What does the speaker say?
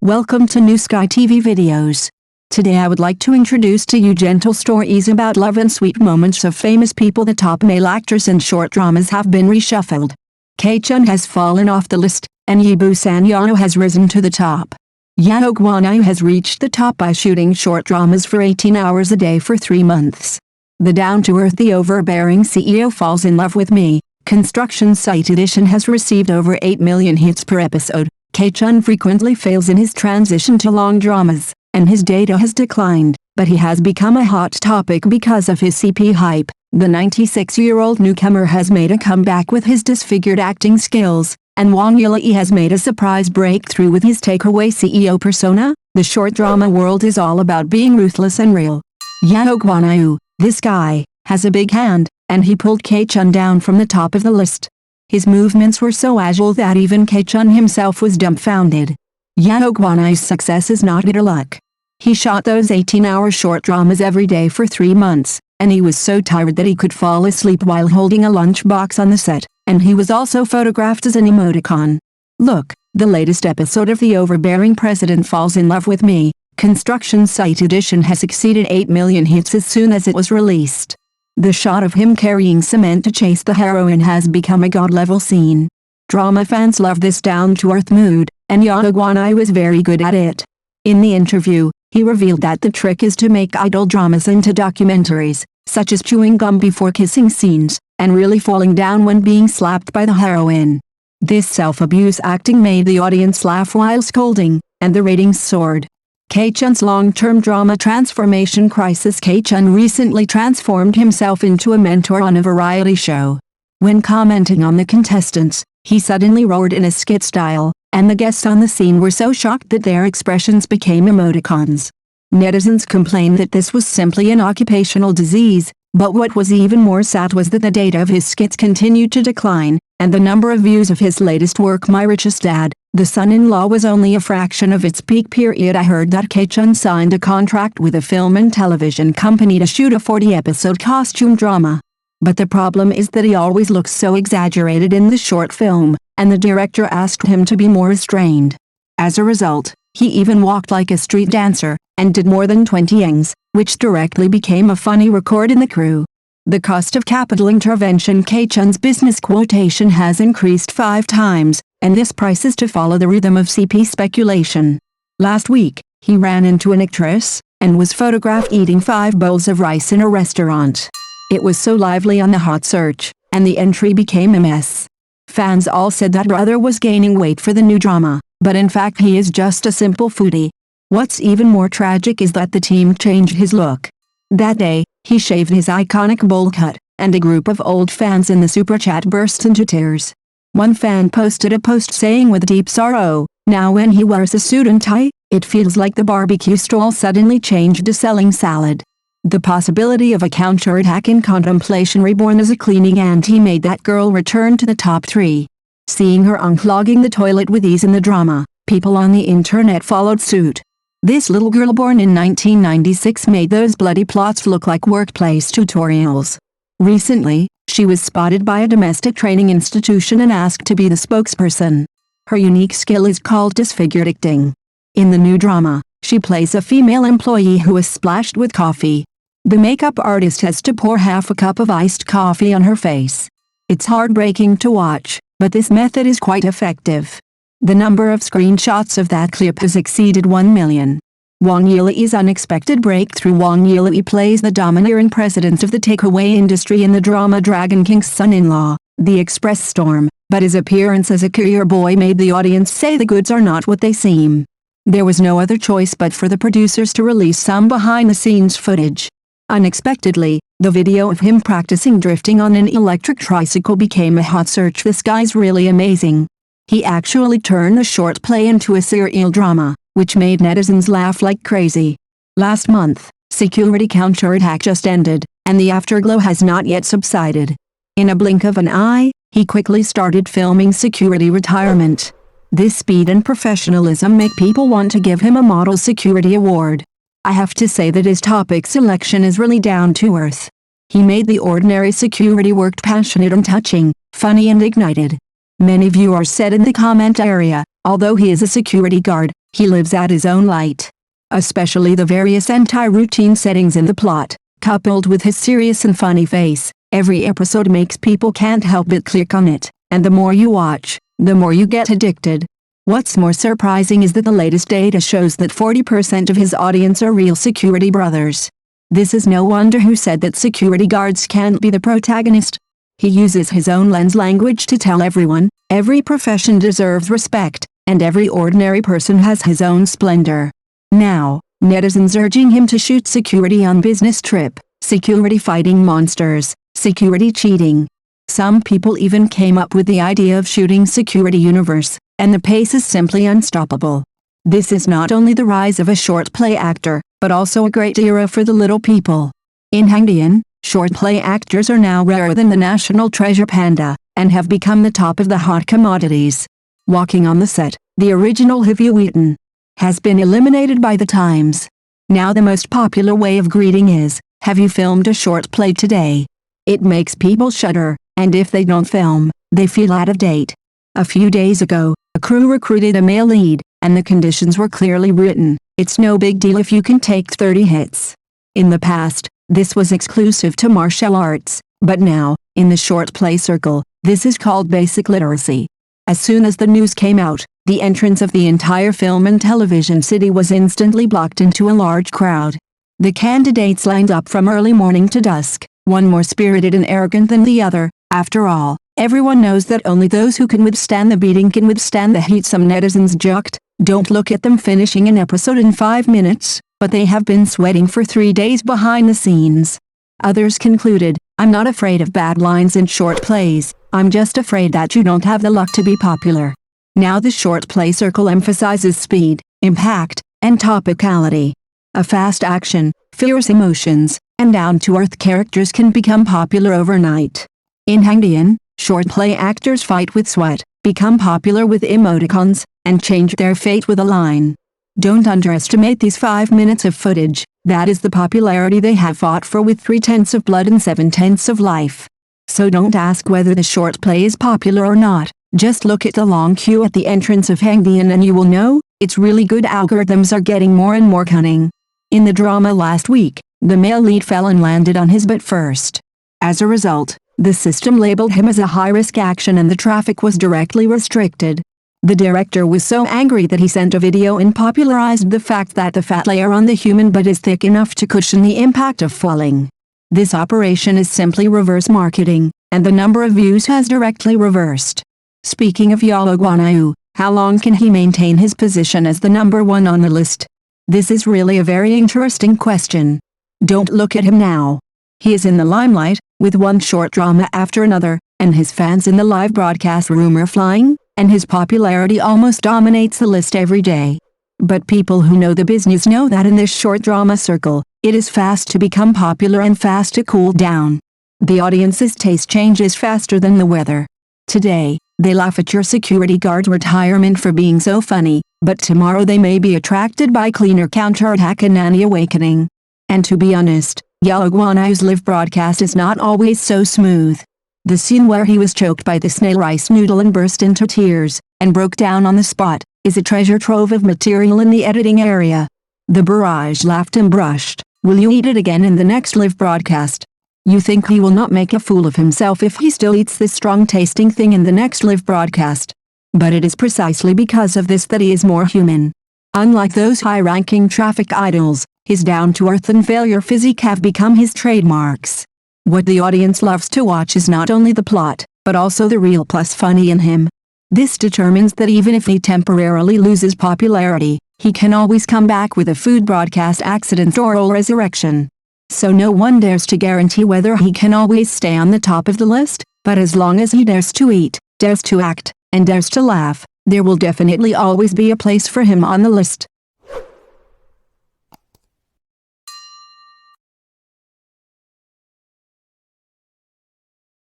Welcome to New Sky TV videos. Today I would like to introduce to you gentle stories about love and sweet moments of famous people. The top male actors in short dramas have been reshuffled. Chun has fallen off the list, and Yibu Sanyao has risen to the top. Yibu Sanyao has reached the top by shooting short dramas for 18 hours a day for 3 months. The down-to-earth, the overbearing CEO falls in love with me. Construction site edition has received over 8 million hits per episode. Chun frequently fails in his transition to long dramas, and his data has declined, but he has become a hot topic because of his CP hype. The 96-year-old newcomer has made a comeback with his disfigured acting skills, and Wang Yili has made a surprise breakthrough with his takeaway CEO persona. The short drama world is all about being ruthless and real. Yibu Sanyao, this guy, has a big hand, and he pulled Chun down from the top of the list. His movements were so agile that even Chun himself was dumbfounded. Yibu Sanyao's success is not bitter luck. He shot those 18-hour short dramas every day for 3 months, and he was so tired that he could fall asleep while holding a lunchbox on the set, and he was also photographed as an emoticon. Look, the latest episode of The Overbearing President Falls in Love with Me, Construction Site Edition, has exceeded 8 million hits as soon as it was released. The shot of him carrying cement to chase the heroine has become a god-level scene. Drama fans love this down-to-earth mood, and Yibu Sanyao is very good at it. In the interview, he revealed that the trick is to make idle dramas into documentaries, such as chewing gum before kissing scenes, and really falling down when being slapped by the heroine. This self-abuse acting made the audience laugh while scolding, and the ratings soared. Chun's long-term drama transformation crisis. Chun recently transformed himself into a mentor on a variety show. When commenting on the contestants, he suddenly roared in a skit style, and the guests on the scene were so shocked that their expressions became emoticons. Netizens complained that this was simply an occupational disease, but what was even more sad was that the data of his skits continued to decline, and the number of views of his latest work, My Richest Dad, The Son-in-Law, was only a fraction of its peak period. I heard that Chun signed a contract with a film and television company to shoot a 40-episode costume drama. But the problem is that he always looks so exaggerated in the short film, and the director asked him to be more restrained. As a result, he even walked like a street dancer, and did more than 20 yangs, which directly became a funny record in the crew. The cost of capital intervention. Chun's business quotation has increased 5 times, and this price is to follow the rhythm of CP speculation. Last week, he ran into an actress, and was photographed eating 5 bowls of rice in a restaurant. It was so lively on the hot search, and the entry became a mess. Fans all said that brother was gaining weight for the new drama, but in fact he is just a simple foodie. What's even more tragic is that the team changed his look. That day, he shaved his iconic bowl cut, and a group of old fans in the super chat burst into tears. One fan posted a post saying with deep sorrow, "Now when he wears a suit and tie, it feels like the barbecue stall suddenly changed to selling salad." The possibility of a counterattack in contemplation, reborn as a cleaning auntie, made that girl return to the top 3. Seeing her unclogging the toilet with ease in the drama, people on the internet followed suit. This little girl born in 1996 made those bloody plots look like workplace tutorials. Recently, she was spotted by a domestic training institution and asked to be the spokesperson. Her unique skill is called disfigured acting. In the new drama, she plays a female employee who is splashed with coffee. The makeup artist has to pour half a cup of iced coffee on her face. It's heartbreaking to watch, but this method is quite effective. The number of screenshots of that clip has exceeded 1 million. Wang Yili's unexpected breakthrough. Wang Yili plays the domineering president of the takeaway industry in the drama Dragon King's Son-in-Law, The Express Storm, but his appearance as a career boy made the audience say the goods are not what they seem. There was no other choice but for the producers to release some behind-the-scenes footage. Unexpectedly, the video of him practicing drifting on an electric tricycle became a hot search. This guy's really amazing. He actually turned the short play into a serial drama, which made netizens laugh like crazy. Last month, security counterattack just ended, and the afterglow has not yet subsided. In a blink of an eye, he quickly started filming security retirement. This speed and professionalism make people want to give him a Model Security Award. I have to say that his topic selection is really down to earth. He made the ordinary security work passionate and touching, funny and ignited. Many viewers said in the comment area, although he is a security guard, He lives out his own light. Especially the various anti-routine settings in the plot, coupled with his serious and funny face, every episode makes people can't help but click on it, and the more you watch, the more you get addicted. What's more surprising is that the latest data shows that 40% of his audience are real security brothers. This is no wonder who said that security guards can't be the protagonist. He uses his own lens language to tell everyone, every profession deserves respect, and every ordinary person has his own splendor. Now, netizens urging him to shoot security on business trip, security fighting monsters, security cheating. Some people even came up with the idea of shooting security universe, and the pace is simply unstoppable. This is not only the rise of a short play actor, but also a great era for the little people. In Hangdian, short play actors are now rarer than the national treasure panda, and have become the top of the hot commodities. Walking on the set, the original Have You Eaten? Has been eliminated by the times. Now the most popular way of greeting is, have you filmed a short play today? It makes people shudder, and if they don't film, they feel out of date. A few days ago, a crew recruited a male lead, and the conditions were clearly written. It's no big deal if you can take 30 hits. In the past, this was exclusive to martial arts, but now, in the short play circle, this is called basic literacy. As soon as the news came out, the entrance of the entire film and television city was instantly blocked into a large crowd. The candidates lined up from early morning to dusk, one more spirited and arrogant than the other. After all, everyone knows that only those who can withstand the beating can withstand the heat. Some netizens joked, don't look at them finishing an episode in 5 minutes, but they have been sweating for 3 days behind the scenes. Others concluded, I'm not afraid of bad lines in short plays, I'm just afraid that you don't have the luck to be popular. Now the short play circle emphasizes speed, impact, and topicality. A fast action, fierce emotions, and down-to-earth characters can become popular overnight. In Hangdian, short play actors fight with sweat, become popular with emoticons, and change their fate with a line. Don't underestimate these 5 minutes of footage, that is the popularity they have fought for with 3/10 of blood and 7/10 of life. So don't ask whether the short play is popular or not, just look at the long queue at the entrance of Hangdian and you will know, it's really good. Algorithms are getting more and more cunning. In the drama last week, the male lead fell and landed on his butt first. As a result, the system labeled him as a high-risk action and the traffic was directly restricted. The director was so angry that he sent a video and popularized the fact that the fat layer on the human butt is thick enough to cushion the impact of falling. This operation is simply reverse marketing, and the number of views has directly reversed. Speaking of Yibu Sanyao, how long can he maintain his position as the number one on the list? This is really a very interesting question. Don't look at him now. He is in the limelight, with one short drama after another, and his fans in the live broadcast room are flying, and his popularity almost dominates the list every day. But people who know the business know that in this short drama circle, it is fast to become popular and fast to cool down. The audience's taste changes faster than the weather. Today, they laugh at your security guard's retirement for being so funny, but tomorrow they may be attracted by cleaner counterattack and nanny awakening. And to be honest, Yibu Sanyao's live broadcast is not always so smooth. The scene where he was choked by the snail rice noodle and burst into tears, and broke down on the spot, is a treasure trove of material in the editing area. The barrage laughed and brushed, will you eat it again in the next live broadcast? You think he will not make a fool of himself if he still eats this strong-tasting thing in the next live broadcast? But it is precisely because of this that he is more human. Unlike those high-ranking traffic idols, his down-to-earth and failure physique have become his trademarks. What the audience loves to watch is not only the plot, but also the real plus funny in him. This determines that even if he temporarily loses popularity, he can always come back with a food broadcast accident or a resurrection. So no one dares to guarantee whether he can always stay on the top of the list, but as long as he dares to eat, dares to act, and dares to laugh, there will definitely always be a place for him on the list.